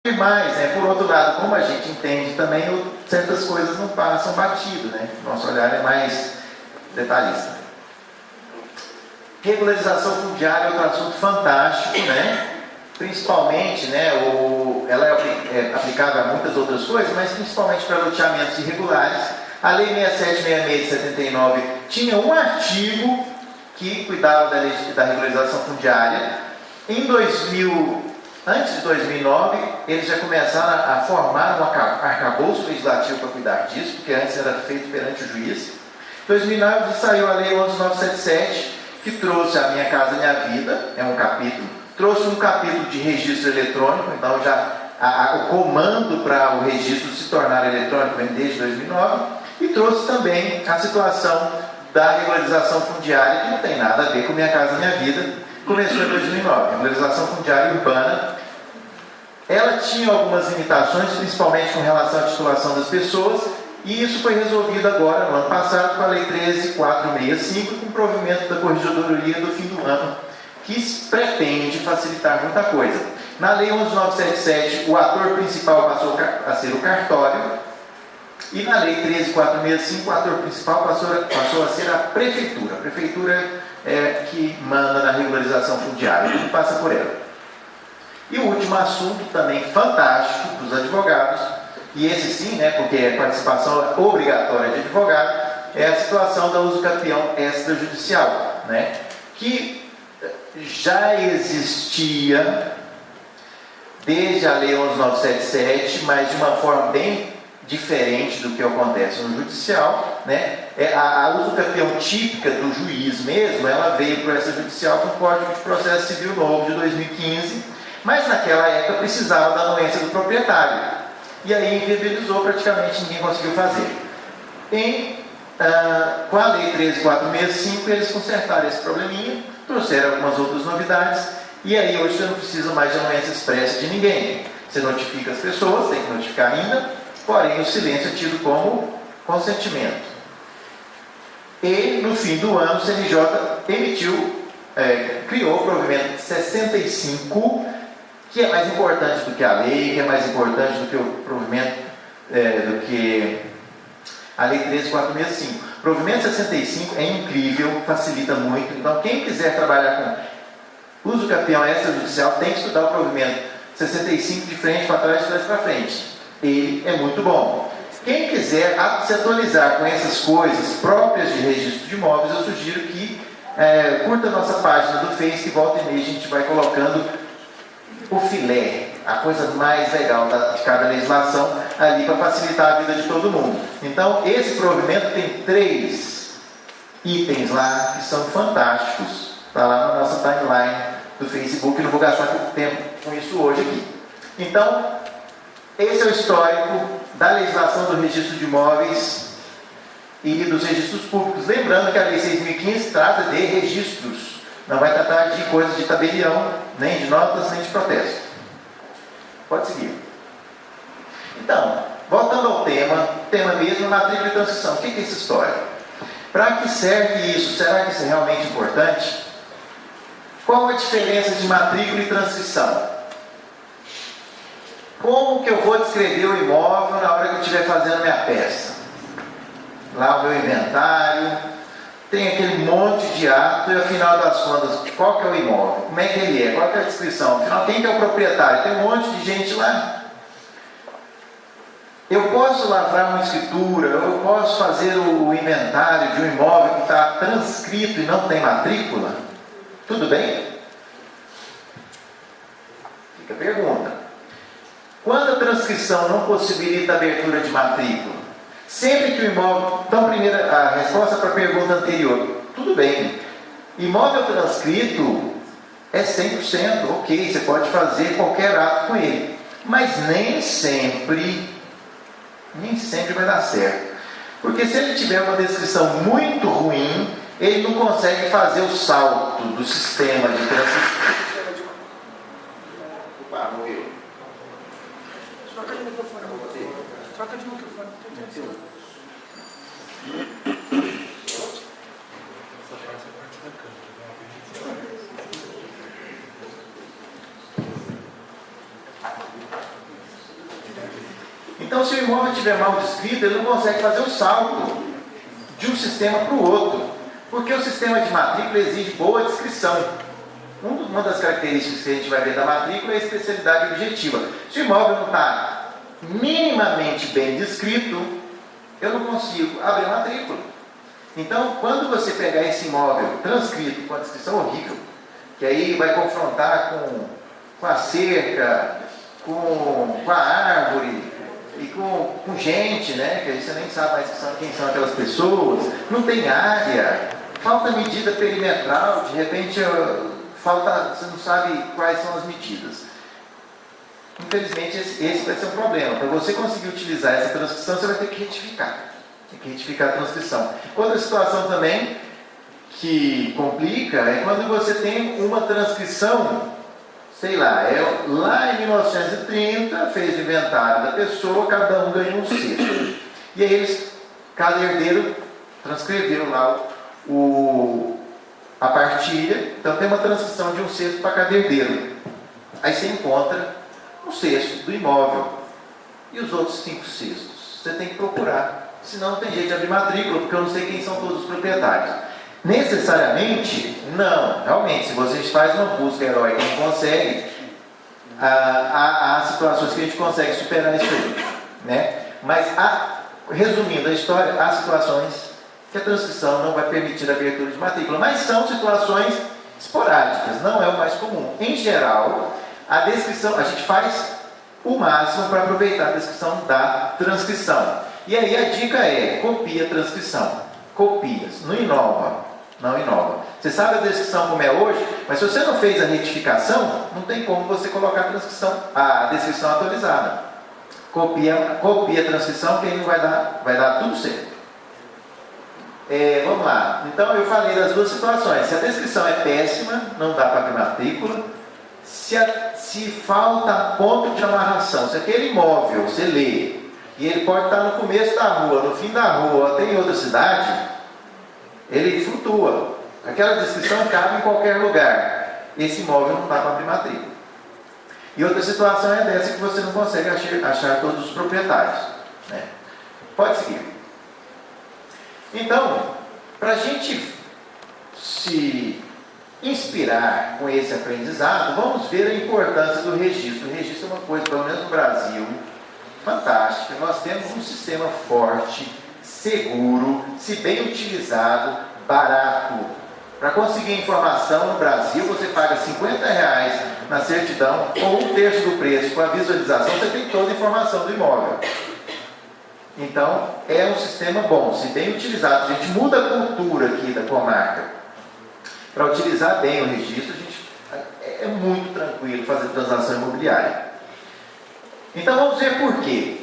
Mas, né, por outro lado, como a gente entende também, certas coisas não passam batido, né? Nosso olhar é mais detalhista. Regularização fundiária é outro assunto fantástico, né? Principalmente, né, ela é aplicada a muitas outras coisas, mas principalmente para loteamentos irregulares. A Lei 6766 de 79 tinha um artigo que cuidava da regularização fundiária. Antes de 2009, eles já começaram a formar um arcabouço legislativo para cuidar disso, porque antes era feito perante o juiz. Em 2009 saiu a Lei 11977, que trouxe a Minha Casa Minha Vida, é um capítulo, trouxe um capítulo de registro eletrônico, então já o comando para o registro se tornar eletrônico vem desde 2009, e trouxe também a situação da regularização fundiária, que não tem nada a ver com Minha Casa Minha Vida, começou em 2009, regularização fundiária urbana. Ela tinha algumas limitações, principalmente com relação à titulação das pessoas, e isso foi resolvido agora, no ano passado, com a Lei 13465, com o provimento da Corregedoria do fim do ano, que pretende facilitar muita coisa. Na Lei 11977, o ator principal passou a ser o cartório, e na Lei 13465, o ator principal passou a ser a prefeitura. A prefeitura é que manda na regularização fundiária, tudo passa por ela. E o último assunto, também fantástico para os advogados, e esse sim, né, porque é participação obrigatória de advogado, é a situação da usucapião extrajudicial, né, que já existia desde a Lei 11977, mas de uma forma bem diferente do que acontece no judicial, né? A usucapião típica do juiz mesmo, ela veio para essa judicial com o Código de Processo Civil Novo de 2015, mas naquela época precisava da anuência do proprietário, e aí inviabilizou, praticamente ninguém conseguiu fazer. Com a Lei 13465, eles consertaram esse probleminha, trouxeram algumas outras novidades, e aí hoje você não precisa mais de anuência expressa de ninguém. Você notifica as pessoas, tem que notificar ainda, porém o silêncio é tido como consentimento. E no fim do ano o CNJ criou o provimento 65, que é mais importante do que a lei, que é mais importante do que o provimento, do que a Lei 13465. O provimento 65 é incrível, facilita muito. Então quem quiser trabalhar com usucapião extrajudicial tem que estudar o provimento 65 de frente para trás e de trás para frente. Ele é muito bom. Quem quiser se atualizar com essas coisas próprias de registro de imóveis, eu sugiro que curta a nossa página do Face, que volta e meia a gente vai colocando o filé, a coisa mais legal de cada legislação ali para facilitar a vida de todo mundo. Então, esse provimento tem 3 itens lá que são fantásticos, está lá na nossa timeline do Facebook, não vou gastar muito tempo com isso hoje aqui. Então, esse é o histórico da legislação do registro de imóveis e dos registros públicos. Lembrando que a Lei 6.015 trata de registros, não vai tratar de coisas de tabelião, nem de notas, nem de protesto. Pode seguir. Então, voltando ao tema mesmo, matrícula e transição. O que é essa história? Para que serve isso? Será que isso é realmente importante? Qual a diferença de matrícula e transição? Como que eu vou descrever o imóvel na hora que eu estiver fazendo minha peça? Lá o meu inventário, tem aquele monte de ato, e afinal das contas, qual que é o imóvel? Como é que ele é? Qual que é a descrição? Afinal, quem que é o proprietário? Tem um monte de gente lá. Eu posso lavrar uma escritura, eu posso fazer o inventário de um imóvel que está transcrito e não tem matrícula? Tudo bem? Fica a pergunta. Quando a transcrição não possibilita a abertura de matrícula, sempre que o imóvel... Então, primeiro, a resposta para a pergunta anterior. Tudo bem. Imóvel transcrito é 100%, ok, você pode fazer qualquer ato com ele. Mas nem sempre vai dar certo. Porque se ele tiver uma descrição muito ruim, ele não consegue fazer o salto do sistema de transcrição. Opa, morreu. Troca de microfone. Troca de microfone. Então, se o imóvel estiver mal descrito, ele não consegue fazer o salto de um sistema para o outro, porque o sistema de matrícula exige boa descrição. Uma das características que a gente vai ver da matrícula é a especialidade objetiva. Se o imóvel não está minimamente bem descrito, eu não consigo abrir a matrícula. Então, quando você pegar esse imóvel transcrito com a descrição horrível, que aí vai confrontar com a cerca, com a árvore e com gente, né? Que aí você nem sabe mais quem são aquelas pessoas, não tem área, falta medida perimetral, de repente você não sabe quais são as medidas. Infelizmente, esse vai ser um problema. Para você conseguir utilizar essa transcrição, você vai ter que retificar. Tem que retificar a transcrição. Outra situação também que complica é quando você tem uma transcrição, sei lá, lá em 1930, fez o inventário da pessoa, cada um ganhou um sexto. E aí cada herdeiro transcreveu lá a partilha, então tem uma transcrição de um sexto para cada herdeiro. Aí você encontra um sexto do imóvel e os outros 5 sextos. Você tem que procurar, senão não tem jeito de abrir matrícula, porque eu não sei quem são todos os proprietários. Necessariamente, não. Realmente, se você faz uma busca heróica e não consegue, há situações que a gente consegue superar isso aí, né? Mas, resumindo a história, há situações que a transcrição não vai permitir a abertura de matrícula, mas são situações esporádicas, não é o mais comum. Em geral, a descrição, a gente faz o máximo para aproveitar a descrição da transcrição. E aí a dica é, copia a transcrição. Copia, não inova. Não inova. Você sabe a descrição como é hoje, mas se você não fez a retificação, não tem como você colocar a descrição atualizada. Copia a transcrição que aí vai dar tudo certo. Vamos lá. Então eu falei das duas situações. Se a descrição é péssima, não dá para abrir matrícula. Se falta ponto de amarração, se aquele imóvel você lê e ele pode estar no começo da rua, no fim da rua, até em outra cidade, ele flutua. Aquela descrição cabe em qualquer lugar. Esse imóvel não dá para abrir matrícula. E outra situação é dessa que você não consegue achar todos os proprietários, né? Pode seguir. Então, para a gente se inspirar com esse aprendizado, vamos ver a importância do registro. O registro é uma coisa, pelo menos no Brasil, fantástica. Nós temos um sistema forte, seguro, se bem utilizado, barato. Para conseguir informação no Brasil, você paga R$50 na certidão, ou 1/3 do preço. Com a visualização, você tem toda a informação do imóvel. Então, é um sistema bom, se bem utilizado. A gente muda a cultura aqui da comarca. Para utilizar bem o registro, é muito tranquilo fazer transação imobiliária. Então, vamos ver por quê.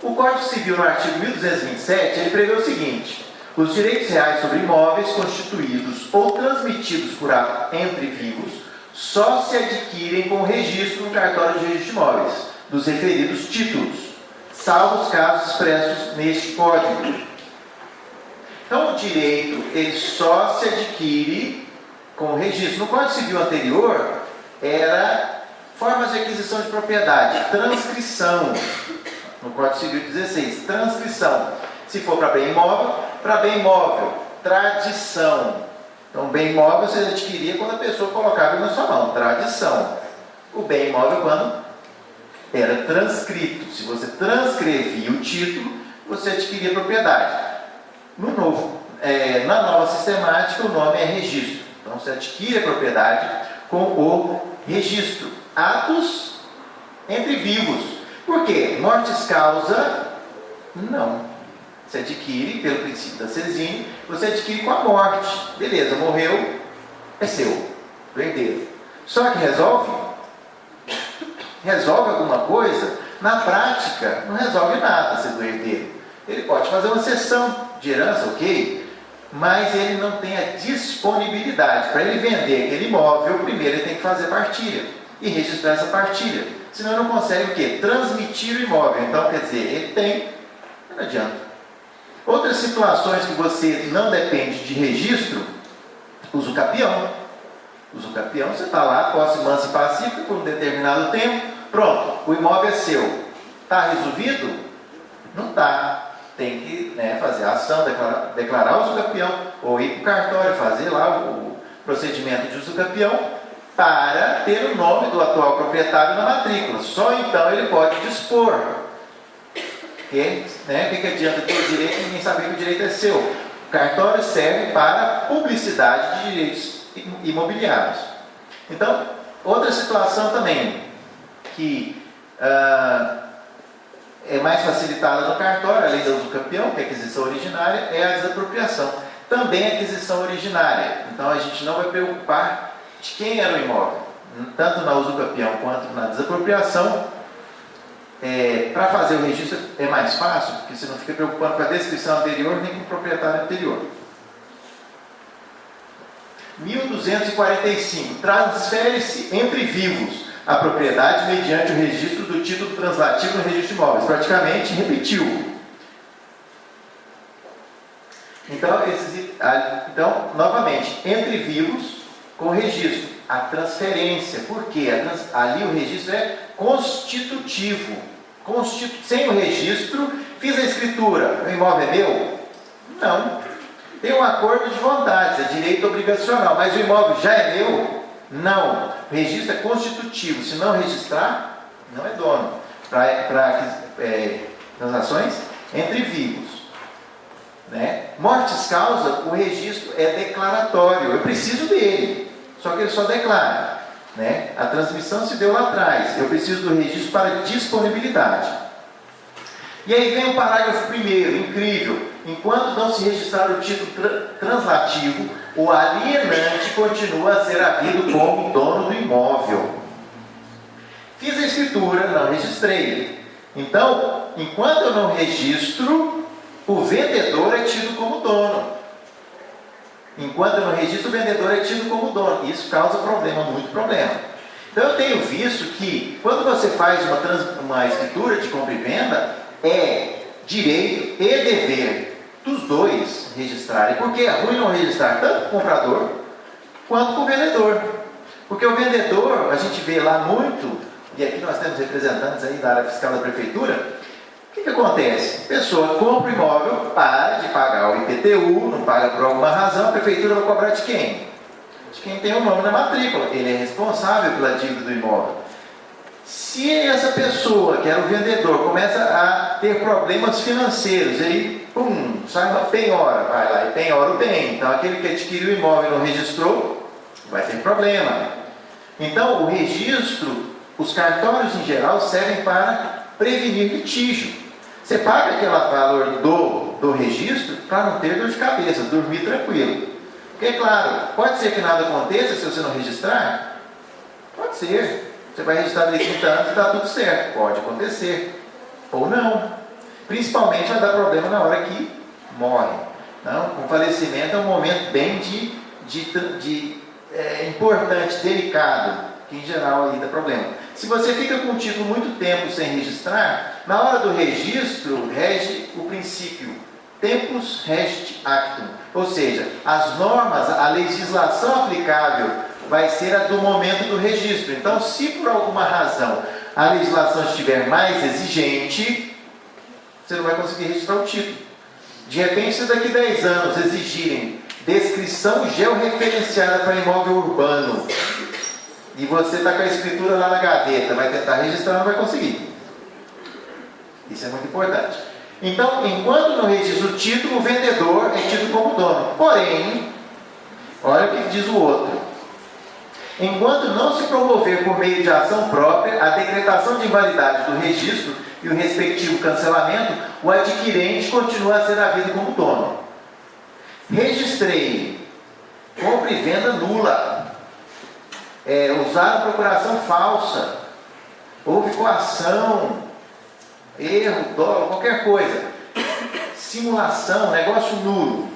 O Código Civil, no artigo 1227, ele prevê o seguinte: os direitos reais sobre imóveis constituídos ou transmitidos por ato entre vivos só se adquirem com registro no cartório de registro de imóveis dos referidos títulos, salvo os casos expressos neste Código. Então, o direito, ele só se adquire com registro. No Código Civil anterior, era formas de aquisição de propriedade, transcrição. No Código Civil 16, transcrição. Se for para bem imóvel, tradição. Então, bem imóvel você adquiria quando a pessoa colocava na sua mão, tradição. O bem imóvel quando era transcrito. Se você transcrevia o título, você adquiria a propriedade. Na nova sistemática, o nome é registro. Então, você adquire a propriedade com o registro. Atos entre vivos. Por quê? Mortis causa? Não. Você adquire, pelo princípio da Cesine, você adquire com a morte. Beleza, morreu, é seu, do herdeiro. Só que resolve? Resolve alguma coisa? Na prática, não resolve nada ser do herdeiro. Ele pode fazer uma cessão de herança, ok? Mas ele não tem a disponibilidade. Para ele vender aquele imóvel, primeiro ele tem que fazer partilha e registrar essa partilha. Senão ele não consegue o quê? Transmitir o imóvel. Então, quer dizer, ele tem, não adianta. Outras situações que você não depende de registro, uso capião. Uso capião, você está lá, posse mansa e pacífica, por um determinado tempo, pronto, o imóvel é seu. Está resolvido? Não está. Tem que, né, fazer a ação, declarar o usucapião, ou ir para o cartório, fazer lá o procedimento de usucapião, para ter o nome do atual proprietário na matrícula. Só então ele pode dispor. Porque, né, o que adianta ter o direito e ninguém saber que o direito é seu? O cartório serve para publicidade de direitos imobiliários. Então, outra situação também, que é mais facilitada no cartório, além do usucapião, que é a aquisição originária, é a desapropriação. Também a aquisição originária. Então, a gente não vai preocupar de quem era o imóvel. Tanto na usucapião quanto na desapropriação, para fazer o registro é mais fácil, porque você não fica preocupando com a descrição anterior nem com o proprietário anterior. 1245. Transfere-se entre vivos a propriedade mediante o registro do título translativo no registro de imóveis. Praticamente repetiu. Então, novamente, entre vivos com registro. A transferência. Por quê? Ali o registro é constitutivo. Sem o registro, fiz a escritura. O imóvel é meu? Não. Tem um acordo de vontades, é direito obrigacional. Mas o imóvel já é meu? Não. O registro é constitutivo. Se não registrar, não é dono. Para transações entre vivos. Né? Mortis causa, o registro é declaratório. Eu preciso dele. Só que ele só declara. Né? A transmissão se deu lá atrás. Eu preciso do registro para disponibilidade. E aí vem o parágrafo 1º, incrível. Enquanto não se registrar o título translativo, o alienante continua a ser havido como dono do imóvel. Fiz a escritura, não registrei. Então, enquanto eu não registro, o vendedor é tido como dono. Enquanto eu não registro, o vendedor é tido como dono. Isso causa problema, muito problema. Então eu tenho visto que quando você faz uma escritura de compra e venda, é direito e dever dos dois registrarem. Porque é ruim não registrar tanto para o comprador quanto para o vendedor. Porque o vendedor, a gente vê lá muito, e aqui nós temos representantes aí da área fiscal da prefeitura. O que acontece? A pessoa compra o imóvel, para de pagar o IPTU, não paga por alguma razão, a prefeitura vai cobrar de quem? De quem tem o nome na matrícula. Ele é responsável pela dívida do imóvel. Se essa pessoa, que era o vendedor, começa a ter problemas financeiros, aí, sai uma penhora, vai lá e penhora o bem. Então, aquele que adquiriu o imóvel e não registrou, vai ter problema. Então, o registro, os cartórios em geral, servem para prevenir litígio. Você paga aquele valor do registro para não ter dor de cabeça, dormir tranquilo. Porque, claro, pode ser que nada aconteça se você não registrar? Pode ser. Você vai registrar daqui 30 anos e está tudo certo. Pode acontecer. Ou não. Principalmente vai dar problema na hora que morre. Não? O falecimento é um momento bem importante, delicado, que em geral aí dá problema. Se você fica com um título muito tempo sem registrar, na hora do registro, rege o princípio tempus regit actum. Ou seja, as normas, a legislação aplicável vai ser a do momento do registro. Então, se por alguma razão a legislação estiver mais exigente, você não vai conseguir registrar o título. De repente, se daqui a 10 anos exigirem descrição georreferenciada para imóvel urbano, e você está com a escritura lá na gaveta, vai tentar registrar, não vai conseguir. Isso é muito importante. Então, enquanto não registra o título, o vendedor é tido como dono. Porém, olha o que diz o outro. Enquanto não se promover por meio de ação própria a decretação de invalidade do registro e o respectivo cancelamento, o adquirente continua a ser havido como dono. Registrei. Compra e venda nula. Usaram procuração falsa. Houve coação. Erro, dolo, qualquer coisa. Simulação, negócio nulo.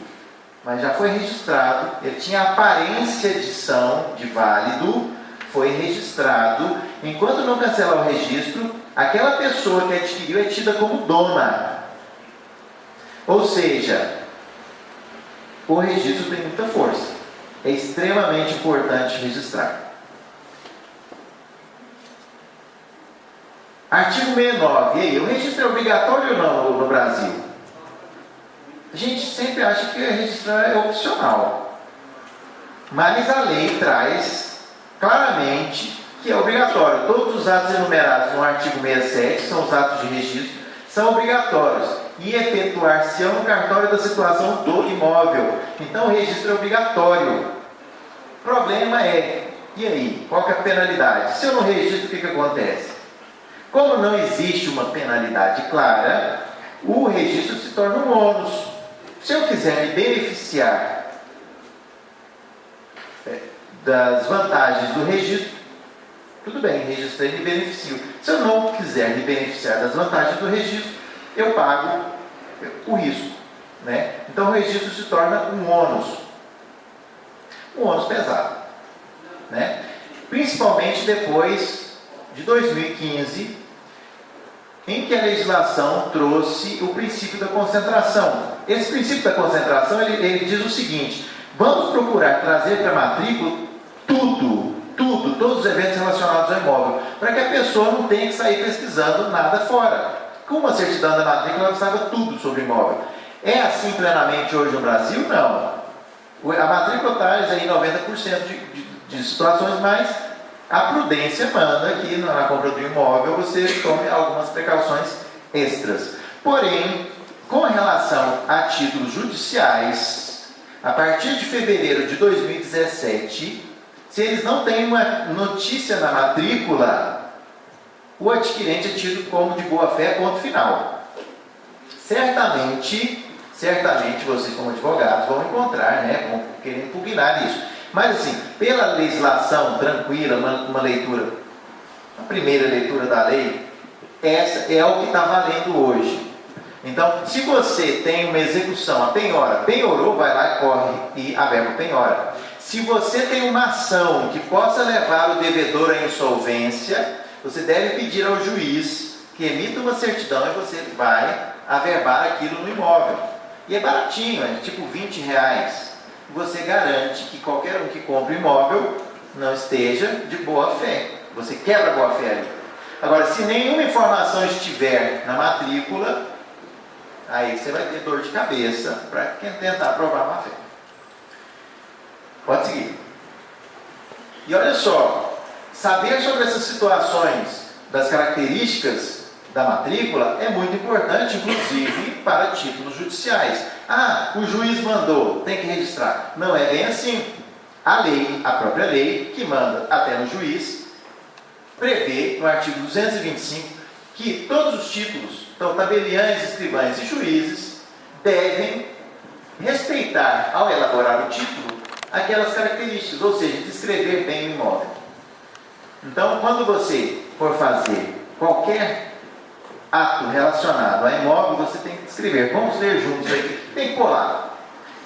Mas já foi registrado, ele tinha aparência de válido, foi registrado. Enquanto não cancelar o registro, aquela pessoa que adquiriu é tida como dona. Ou seja, o registro tem muita força. É extremamente importante registrar. Artigo 69. E aí, o registro é obrigatório ou não no Brasil? A gente sempre acha que registrar é opcional. Mas a lei traz claramente que é obrigatório. Todos os atos enumerados no artigo 67, que são os atos de registro, são obrigatórios e efetuar-se-ão no cartório da situação do imóvel. Então o registro é obrigatório. O problema é, e aí, qual que é a penalidade? Se eu não registro, o que acontece? Como não existe uma penalidade clara, o registro se torna um ônus. Se eu quiser me beneficiar das vantagens do registro, tudo bem, registrei e me beneficio. Se eu não quiser me beneficiar das vantagens do registro, eu pago o risco, né? Então o registro se torna um ônus pesado, né? Principalmente depois de 2015, em que a legislação trouxe o princípio da concentração. Esse princípio da concentração, ele diz o seguinte: vamos procurar trazer para a matrícula todos os eventos relacionados ao imóvel, para que a pessoa não tenha que sair pesquisando nada fora. Com uma certidão da matrícula, ela sabe tudo sobre o imóvel. É assim plenamente hoje no Brasil? Não. A matrícula traz aí 90% de situações, mas a prudência manda que na compra do imóvel você tome algumas precauções extras. Porém, com relação a títulos judiciais, a partir de fevereiro de 2017, se eles não têm uma notícia na matrícula, o adquirente é tido como de boa-fé, ponto final. Certamente vocês como advogados vão encontrar, né, vão querer impugnar isso. Mas assim, pela legislação tranquila, uma leitura, a primeira leitura da lei, essa é o que está valendo hoje. Então, se você tem uma execução, a penhora, penhorou, vai lá e corre e averba a penhora. Se você tem uma ação que possa levar o devedor à insolvência, você deve pedir ao juiz que emita uma certidão e você vai averbar aquilo no imóvel. E é baratinho, é tipo R$20. Você garante que qualquer um que compre imóvel não esteja de boa fé. Você quebra a boa fé ali. Agora, se nenhuma informação estiver na matrícula, aí você vai ter dor de cabeça para tentar provar a má fé. Pode seguir. E olha só, saber sobre essas situações das características da matrícula é muito importante, inclusive para títulos judiciais. Ah, o juiz mandou, tem que registrar. Não é bem assim. A lei, a própria lei, que manda até no juiz, prevê no artigo 225 que todos os títulos, então tabeliães, escrivães e juízes, devem respeitar, ao elaborar o título, aquelas características, ou seja, descrever bem o imóvel. Então, quando você for fazer qualquer ato relacionado a imóvel, você tem que descrever. Vamos ler juntos aqui. Tem que colar.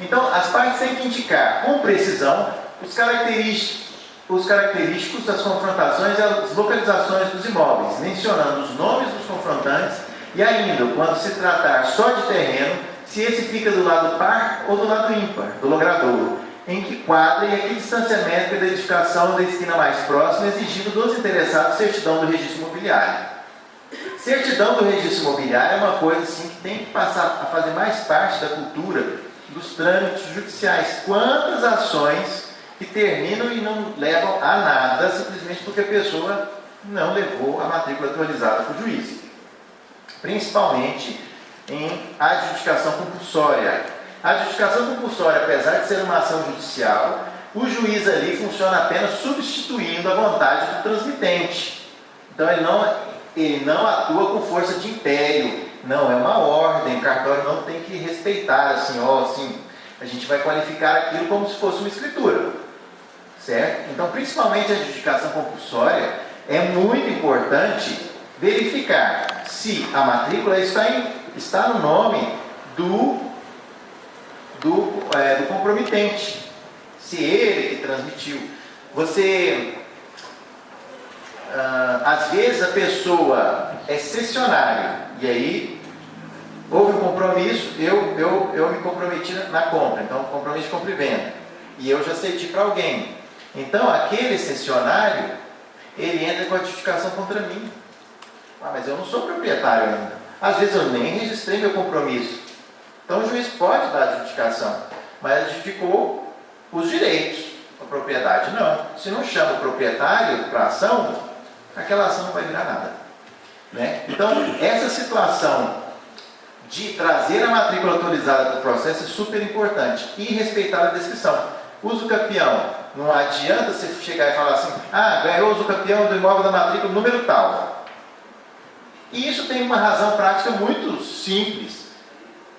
Então, as partes têm que indicar com precisão os característicos das confrontações e as localizações dos imóveis, mencionando os nomes dos confrontantes e ainda, quando se tratar só de terreno, se esse fica do lado par ou do lado ímpar, do logradouro, em que quadra e a que distanciamento da edificação da esquina mais próxima, exigindo dos interessados certidão do registro imobiliário. Certidão do registro imobiliário é uma coisa assim, que tem que passar a fazer mais parte da cultura dos trâmites judiciais. Quantas ações que terminam e não levam a nada, simplesmente porque a pessoa não levou a matrícula atualizada para o juiz. Principalmente em adjudicação compulsória. A adjudicação compulsória, apesar de ser uma ação judicial, o juiz ali funciona apenas substituindo a vontade do transmitente. Então ele não atua com força de império, não é uma ordem, o cartório não tem que respeitar assim, a gente vai qualificar aquilo como se fosse uma escritura, certo? Então, principalmente a adjudicação compulsória, é muito importante verificar se a matrícula está no nome do compromitente, se ele que transmitiu. Às vezes a pessoa é cessionária, e aí houve um compromisso, eu me comprometi na compra, então compromisso de compra e venda, e eu já cedi para alguém. Então aquele cessionário, ele entra com a adjudicação contra mim. Ah, mas eu não sou proprietário ainda. Às vezes eu nem registrei meu compromisso. Então o juiz pode dar adjudicação, mas adjudicou os direitos. A propriedade não. Se não chama o proprietário para a ação, aquela ação não vai virar nada. Né? Então, essa situação de trazer a matrícula autorizada para o processo é super importante e respeitar a descrição. Uso capião. Não adianta você chegar e falar assim, ah, ganhou uso capião do imóvel da matrícula número tal. E isso tem uma razão prática muito simples.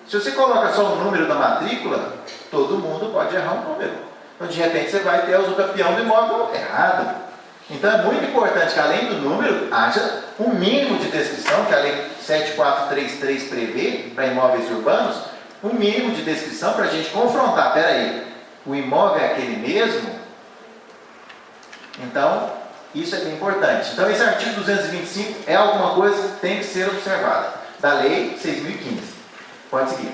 Se você coloca só o número da matrícula, todo mundo pode errar um número. Então, de repente, você vai ter uso capião do imóvel errado. Então, é muito importante que, além do número, haja um mínimo de descrição, que a Lei 7433 prevê para imóveis urbanos, um mínimo de descrição para a gente confrontar. Espera aí, o imóvel é aquele mesmo? Então, isso é bem importante. Então, esse artigo 225 é alguma coisa que tem que ser observada, da Lei 6.015. Pode seguir.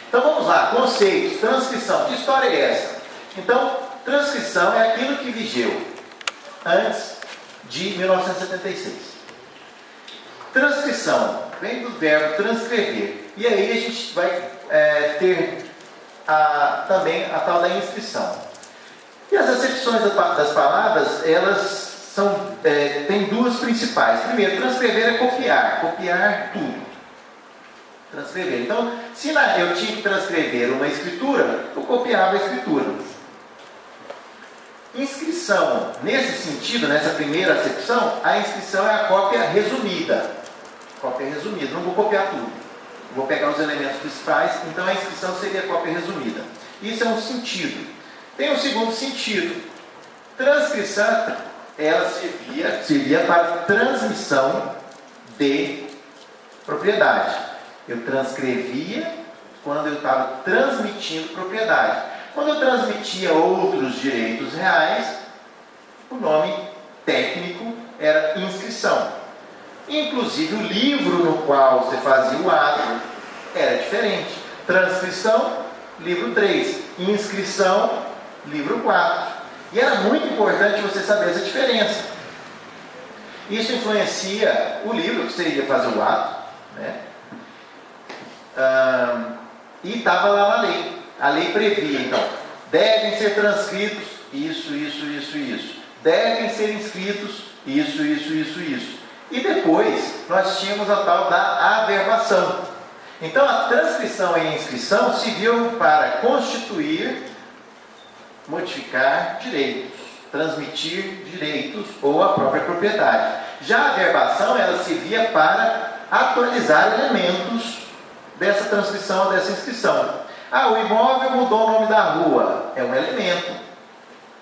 Então, vamos lá. Conceitos, transcrição. Que história é essa? Então, transcrição é aquilo que vigeu antes de 1976. Transcrição vem do verbo transcrever. E aí a gente vai ter também a tal da inscrição. E as acepções das palavras, elas têm duas principais. Primeiro, transcrever é copiar. Copiar tudo. Transcrever. Então, se eu tinha que transcrever uma escritura, eu copiava a escritura. Inscrição, nesse sentido, nessa primeira acepção, a inscrição é a cópia resumida. Cópia resumida, não vou copiar tudo. Vou pegar os elementos principais, então a inscrição seria a cópia resumida. Isso é um sentido. Tem um segundo sentido. Transcrição, ela servia para transmissão de propriedade. Eu transcrevia quando eu estava transmitindo propriedade. Quando eu transmitia outros direitos reais, o nome técnico era inscrição. Inclusive o livro no qual você fazia o ato era diferente. Transcrição, livro 3. Inscrição, livro 4. E era muito importante você saber essa diferença. Isso influencia o livro que você iria fazer o ato, né? E estava lá na lei. A lei previa, então, devem ser transcritos isso. Devem ser inscritos isso. E depois, nós tínhamos a tal da averbação. Então, a transcrição e a inscrição serviam para constituir, modificar direitos, transmitir direitos ou a própria propriedade. Já a averbação, ela servia para atualizar elementos dessa transcrição ou dessa inscrição. Ah, o imóvel mudou o nome da rua. É um elemento.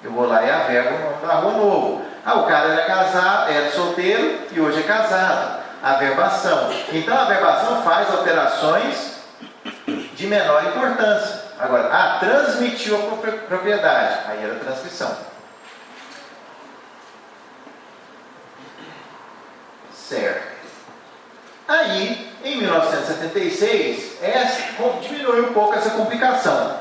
Eu vou lá e averbo o nome da rua novo. Ah, o cara era casado, era solteiro e hoje é casado. Averbação. Então a averbação faz alterações de menor importância. Agora, transmitiu a propriedade. Aí era transcrição. Certo. Aí, em 1976, diminuiu um pouco essa complicação.